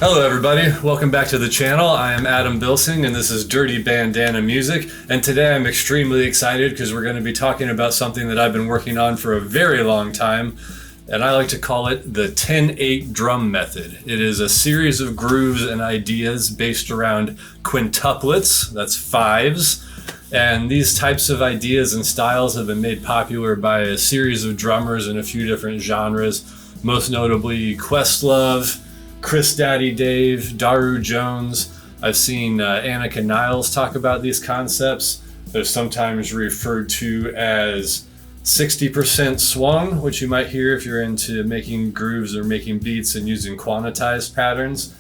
Hello everybody, welcome back to the channel. I am Adam Bilsing and this is Dirty Bandana Music, and today I'm extremely excited because we're going to be talking about something that I've been working on for a very long time, and I like to call it the 10-8 drum method. It is a series of grooves and ideas based around quintuplets, that's 5's, and these types of ideas and styles have been made popular by a series of drummers in a few different genres, most notably Questlove, Chris Daddy Dave, Daru Jones. I've seen Annika Niles talk about these concepts. They're sometimes referred to as 60% swung, which you might hear if you're into making grooves or making beats and using quantized patterns.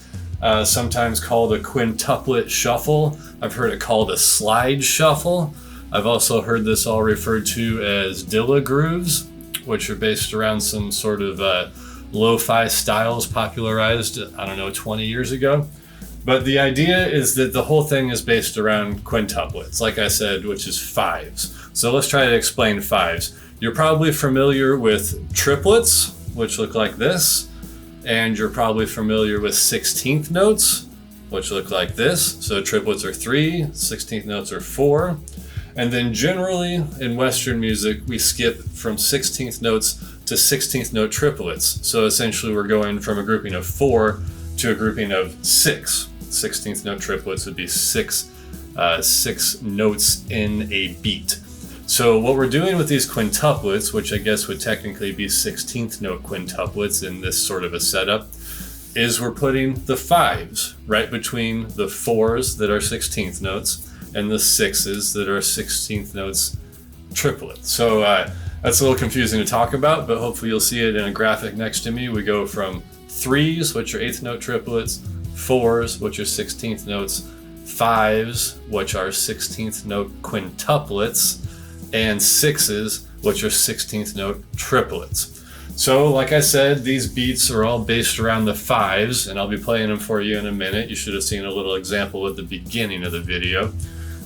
Sometimes called a quintuplet shuffle. I've heard it called a slide shuffle. I've also heard this all referred to as Dilla grooves, which are based around some sort of lo-fi styles popularized, 20 years ago. But the idea is that the whole thing is based around quintuplets, like I said, which is 5's. So let's try to explain 5's. You're probably familiar with triplets, which look like this, and you're probably familiar with 16th notes, which look like this. So triplets are 3, 16th notes are 4. And then generally in Western music, we skip from 16th notes to 16th note triplets. So essentially we're going from a grouping of 4 to a grouping of 6. 16th note triplets would be six notes in a beat. So what we're doing with these quintuplets, which I guess would technically be 16th note quintuplets in this sort of a setup, is we're putting the 5's right between the 4's that are 16th notes and the 6's that are 16th notes triplet. So that's a little confusing to talk about, but hopefully you'll see it in a graphic next to me. We go from 3's, which are 8th note triplets, 4's, which are 16th notes, 5's, which are 16th note quintuplets, and 6's, which are 16th note triplets. So like I said, these beats are all based around the 5's, and I'll be playing them for you in a minute. You should have seen a little example at the beginning of the video.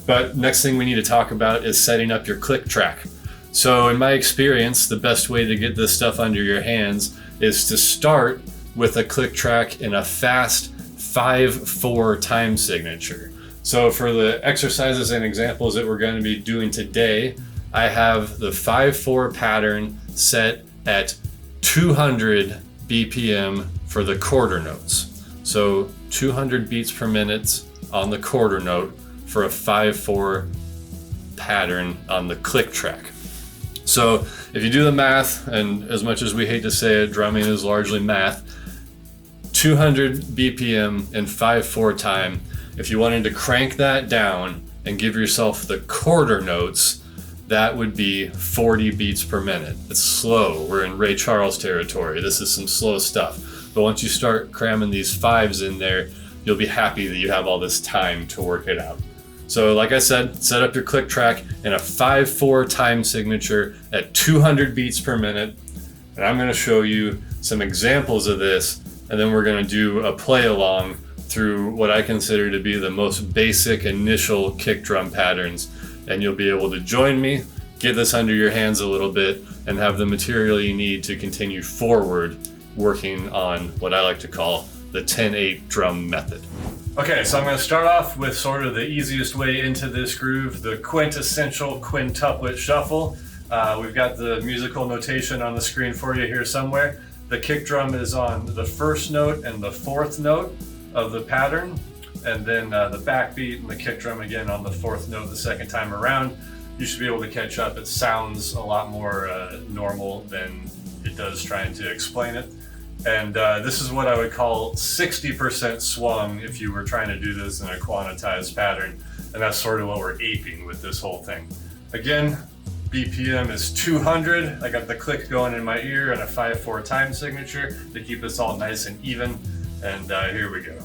But next thing we need to talk about is setting up your click track. So in my experience, the best way to get this stuff under your hands is to start with a click track in a fast 5/4 time signature. So for the exercises and examples that we're going to be doing today, I have the 5/4 pattern set at 200 BPM for the quarter notes. So 200 beats per minute on the quarter note for a 5/4 pattern on the click track. So if you do the math, and as much as we hate to say it, drumming is largely math, 200 BPM in 5/4 time, if you wanted to crank that down and give yourself the quarter notes, that would be 40 beats per minute. It's slow. We're in Ray Charles territory. This is some slow stuff. But once you start cramming these 5's in there, you'll be happy that you have all this time to work it out. So like I said, set up your click track in a 5/4 time signature at 200 beats per minute. And I'm going to show you some examples of this, and then we're going to do a play along through what I consider to be the most basic initial kick drum patterns. And you'll be able to join me, get this under your hands a little bit, and have the material you need to continue forward working on what I like to call the 10-8 drum method. Okay, so I'm going to start off with sort of the easiest way into this groove, the quintessential quintuplet shuffle. We've got the musical notation on the screen for you here somewhere. The kick drum is on the first note and the fourth note of the pattern, and then the backbeat and the kick drum again on the fourth note the second time around. You should be able to catch up. It sounds a lot more normal than it does trying to explain it. And this is what I would call 60% swung if you were trying to do this in a quantized pattern. And that's sort of what we're aping with this whole thing. Again, BPM is 200. I got the click going in my ear and a 5/4 time signature to keep this all nice and even. And here we go.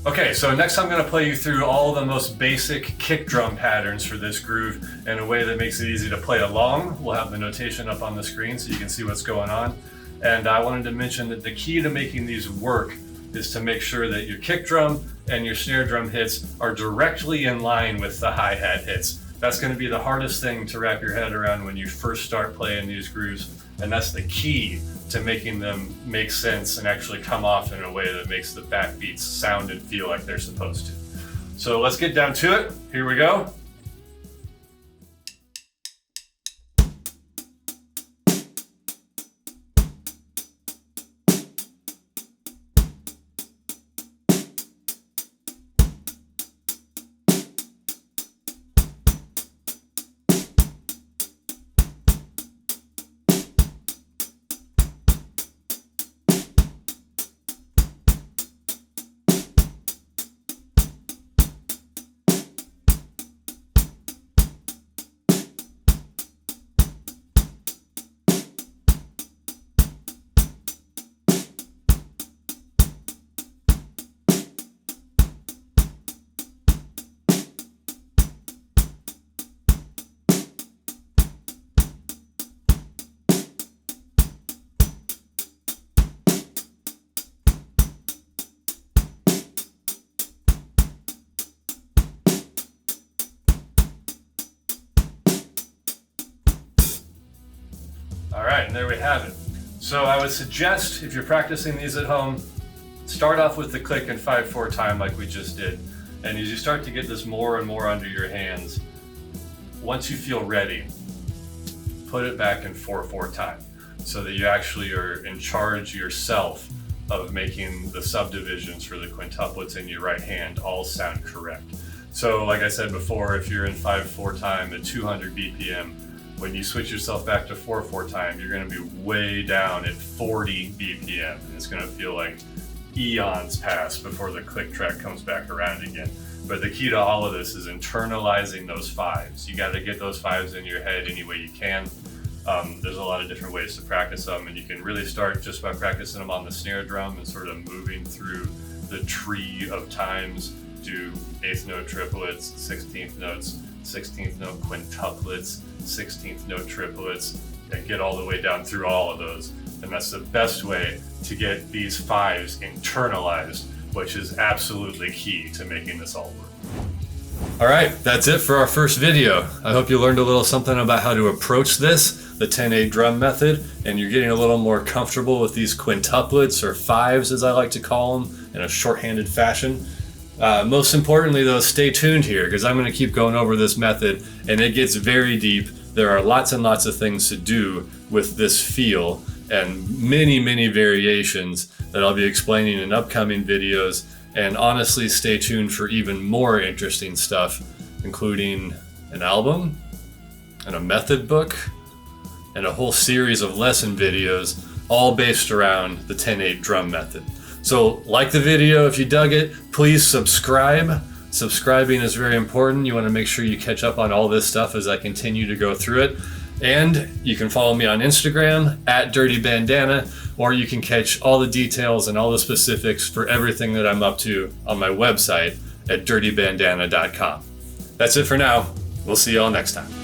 Okay, so next I'm going to play you through all the most basic kick drum patterns for this groove in a way that makes it easy to play along. We'll have the notation up on the screen so you can see what's going on. And I wanted to mention that the key to making these work is to make sure that your kick drum and your snare drum hits are directly in line with the hi-hat hits. That's going to be the hardest thing to wrap your head around when you first start playing these grooves, and that's the key to making them make sense and actually come off in a way that makes the backbeats sound and feel like they're supposed to. So let's get down to it. Here we go. All right, and there we have it. So I would suggest, if you're practicing these at home, start off with the click and 5/4 time like we just did. And as you start to get this more and more under your hands, once you feel ready, put it back in 4/4 time so that you actually are in charge yourself of making the subdivisions for the quintuplets in your right hand all sound correct. So like I said before, if you're in 5/4 time at 200 BPM, when you switch yourself back to 4/4 time, you're going to be way down at 40 BPM. And it's going to feel like eons pass before the click track comes back around again. But the key to all of this is internalizing those 5's. You got to get those 5's in your head any way you can. There's a lot of different ways to practice them, and you can really start just by practicing them on the snare drum and sort of moving through the tree of times. Do 8th note triplets, 16th notes, 16th note quintuplets, 16th note triplets, and get all the way down through all of those. And that's the best way to get these 5's internalized, which is absolutely key to making this all work. All right, that's it for our first video. I hope you learned a little something about how to approach this, the 10/8 drum method, and you're getting a little more comfortable with these quintuplets, or 5's as I like to call them, in a shorthanded fashion. Most importantly though, stay tuned here, because I'm going to keep going over this method, and it gets very deep. There are lots and lots of things to do with this feel, and many variations that I'll be explaining in upcoming videos. And honestly, stay tuned for even more interesting stuff, including an album and a method book and a whole series of lesson videos, all based around the 10/8 drum method. So like the video if you dug it, please subscribe. Subscribing is very important. You want to make sure you catch up on all this stuff as I continue to go through it. And you can follow me on Instagram at Dirty Bandana, or you can catch all the details and all the specifics for everything that I'm up to on my website at dirtybandana.com. That's it for now. We'll see you all next time.